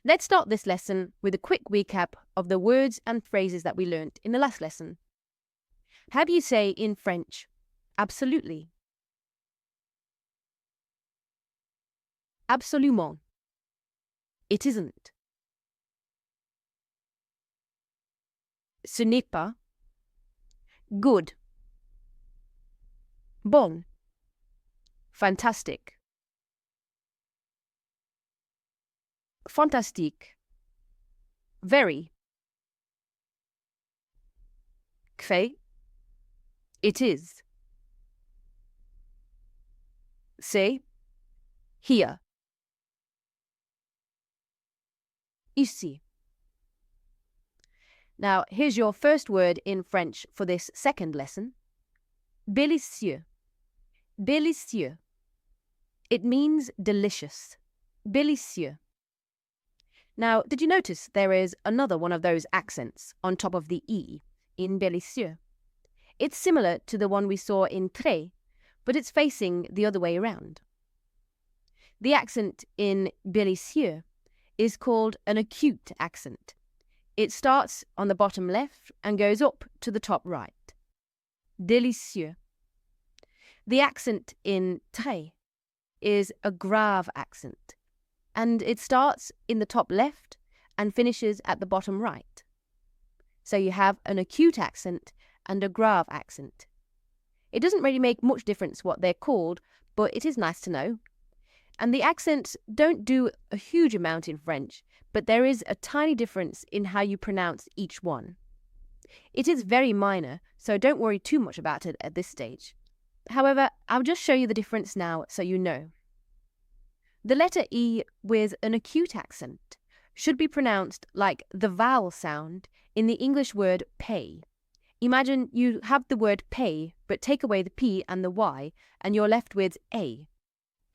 Let's start this lesson with a quick recap of the words and phrases that we learnt in the last lesson. How do you say in French, absolutely? Absolument. It isn't. Ce n'est pas. Good. Bon. Fantastic. Fantastique. Very. Fait. It is. C'est. Here. Ici. Now, here's your first word in French for this second lesson. Délicieux. Délicieux. It means delicious. Délicieux. Now, did you notice there is another one of those accents on top of the E in délicieux? It's similar to the one we saw in très, but it's facing the other way around. The accent in délicieux is called an acute accent. It starts on the bottom left and goes up to the top right. Délicieux. The accent in très is a grave accent, and it starts in the top left and finishes at the bottom right. So you have an acute accent and a grave accent. It doesn't really make much difference what they're called, but it is nice to know. And the accents don't do a huge amount in French, but there is a tiny difference in how you pronounce each one. It is very minor, so don't worry too much about it at this stage. However, I'll just show you the difference now so you know. The letter E with an acute accent should be pronounced like the vowel sound in the English word pay. Imagine you have the word pay, but take away the P and the Y, and you're left with A.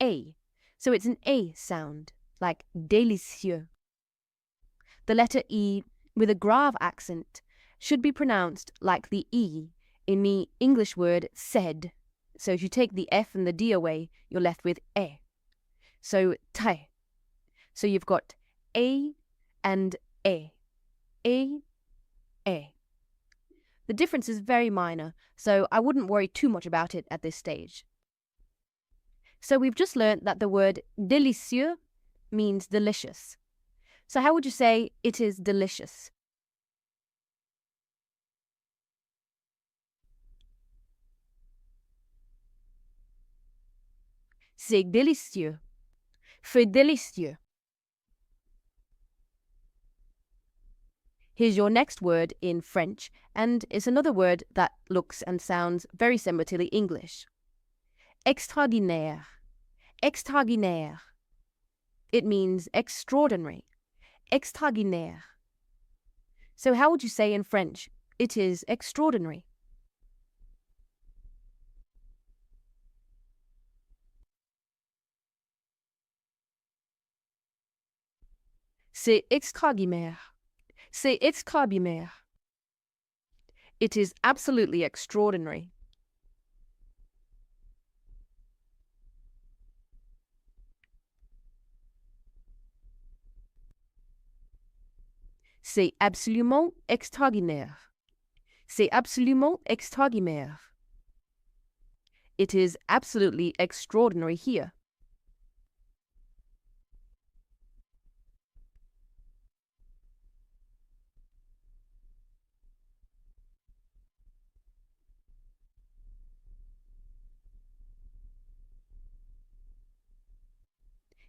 A. So it's an A sound, like délicieux. The letter E with a grave accent should be pronounced like the E in the English word said. So if you take the F and the D away, you're left with E. So très. So you've got A and E. A, E. The difference is very minor, so I wouldn't worry too much about it at this stage. So we've just learnt that the word délicieux means delicious. So how would you say it is delicious? C'est délicieux. C'est délicieux. Here's your next word in French, and it's another word that looks and sounds very similar to the English. Extraordinaire. Extraordinaire. It means extraordinary. Extraordinaire. So how would you say in French, it is extraordinary? C'est extraordinaire. C'est extraordinaire. It is absolutely extraordinary. C'est absolument extraordinaire. C'est absolument extraordinaire. It is absolutely extraordinary here.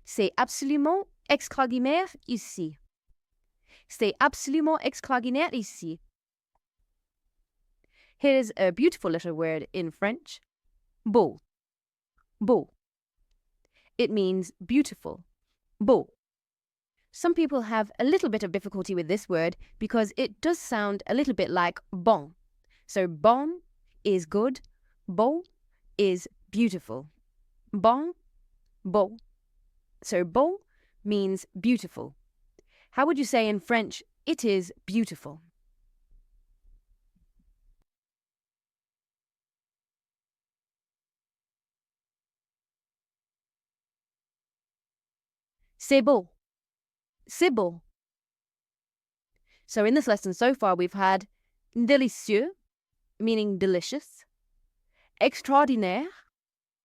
C'est absolument extraordinaire ici. C'est absolument extraordinaire ici. Here's a beautiful little word in French. Beau. Beau. It means beautiful. Beau. Some people have a little bit of difficulty with this word because it does sound a little bit like bon. So bon is good, beau is beautiful. Bon, beau. So beau means beautiful. How would you say in French, it is beautiful? C'est beau. c'est beau. So in this lesson so far, we've had délicieux, meaning delicious, extraordinaire,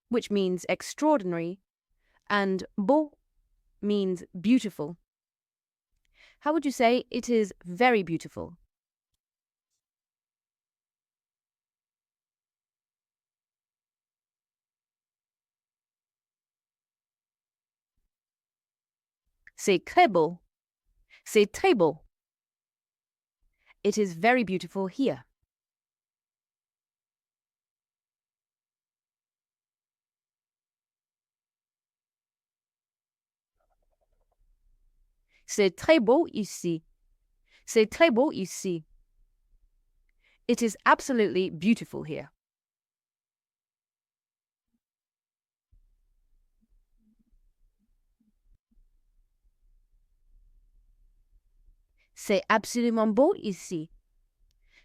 which means extraordinary, and beau means beautiful. How would you say it is very beautiful? C'est très beau. C'est très beau. It is very beautiful here. C'est très beau ici. C'est très beau ici. It is absolutely beautiful here. C'est absolument beau ici.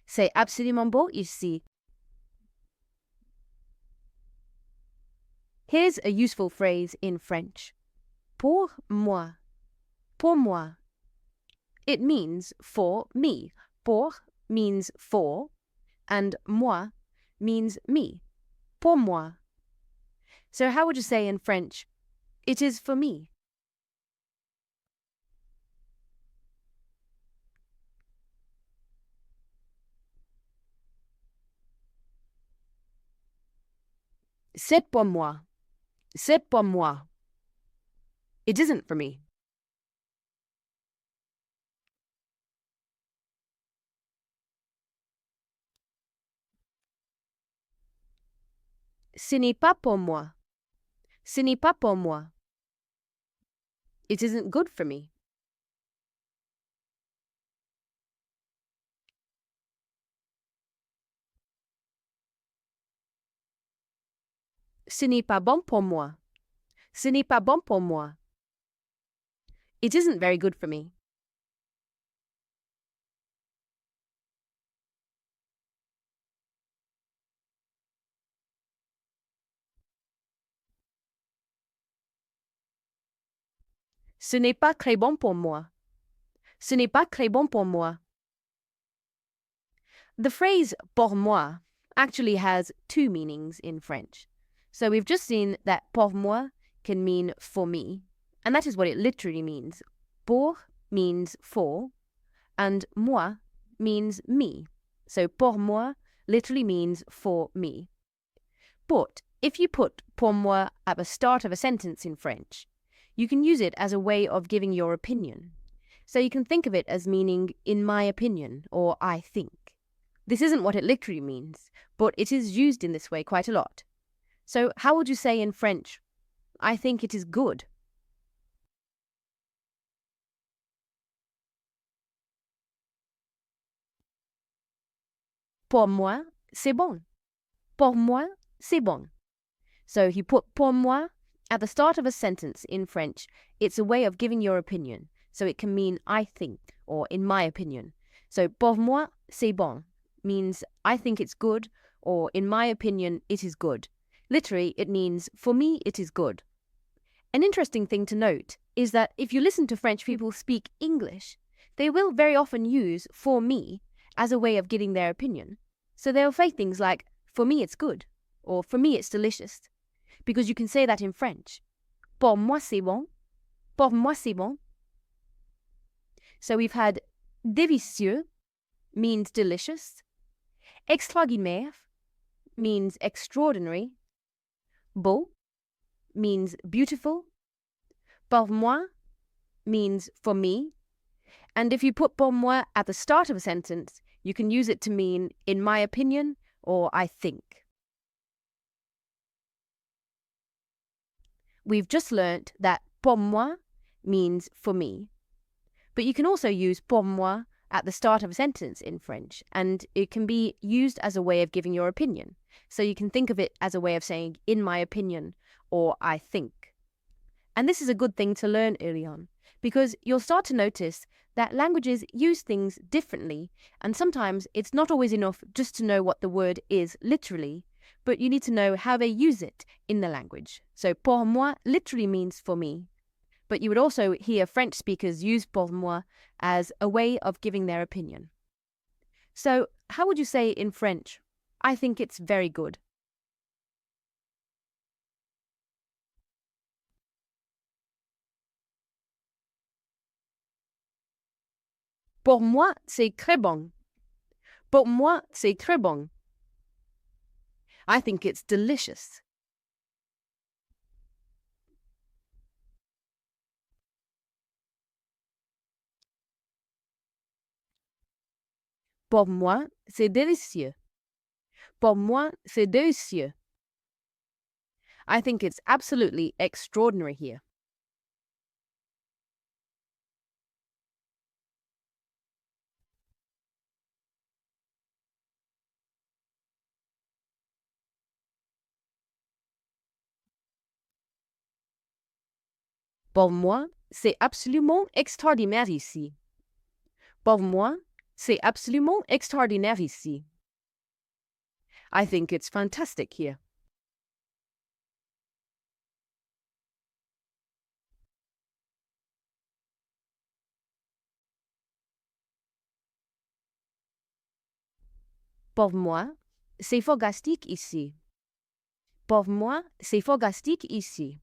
C'est absolument beau ici. Here's a useful phrase in French. Pour moi. Pour moi. It means for me. Pour means for, and moi means me. Pour moi. So how would you say in French, it is for me? C'est pour moi. C'est pour moi. It isn't for me. Ce n'est pas pour moi. Ce n'est pas pour moi. It isn't good for me. Ce n'est pas bon pour moi. Ce n'est pas bon pour moi. It isn't very good for me. Ce n'est pas très bon pour moi. Ce n'est pas très bon pour moi. The phrase pour moi actually has two meanings in French. So we've just seen that pour moi can mean for me, and that is what it literally means. Pour means for, and moi means me. So pour moi literally means for me. But if you put pour moi at the start of a sentence in French, you can use it as a way of giving your opinion. So you can think of it as meaning in my opinion or I think. This isn't what it literally means, but it is used in this way quite a lot. So how would you say in French, I think it is good? Pour moi, c'est bon. Pour moi, c'est bon. So if you put pour moi at the start of a sentence in French, it's a way of giving your opinion. So it can mean I think or in my opinion. So pour moi, c'est bon means I think it's good or in my opinion, it is good. Literally, it means for me, it is good. An interesting thing to note is that if you listen to French people speak English, they will very often use for me as a way of giving their opinion. So they'll say things like, for me it's good, or for me it's delicious, because you can say that in French. Pour moi c'est bon. Pour moi c'est bon. So we've had délicieux means delicious. Extraordinaire means extraordinary. Beau means beautiful. Pour moi means for me. And if you put pour moi at the start of a sentence, you can use it to mean in my opinion or I think. We've just learnt that pour moi means for me. But you can also use pour moi at the start of a sentence in French, and it can be used as a way of giving your opinion. So you can think of it as a way of saying, in my opinion, or I think. And this is a good thing to learn early on, because you'll start to notice that languages use things differently, and sometimes it's not always enough just to know what the word is literally, but you need to know how they use it in the language. So pour moi literally means for me, but you would also hear French speakers use pour moi as a way of giving their opinion. So, how would you say in French, I think it's very good? Pour moi, c'est très bon. Pour moi, c'est très bon. I think it's delicious. Pour moi, c'est délicieux. Pour moi, c'est délicieux. I think it's absolutely extraordinary here. Pour moi, c'est absolument extraordinaire ici. Pour moi, c'est absolument extraordinaire ici. I think it's fantastic here. Pour moi, c'est fantastique ici. Pour moi, c'est fantastique ici.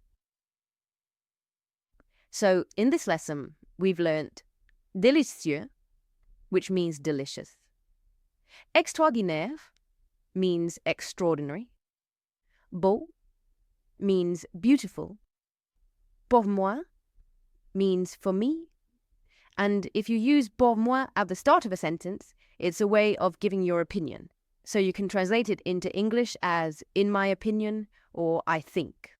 So, in this lesson, we've learnt délicieux, which means delicious. Extraordinaire means extraordinary. Beau means beautiful. Pour moi means for me. And if you use pour moi at the start of a sentence, it's a way of giving your opinion. So you can translate it into English as in my opinion or I think.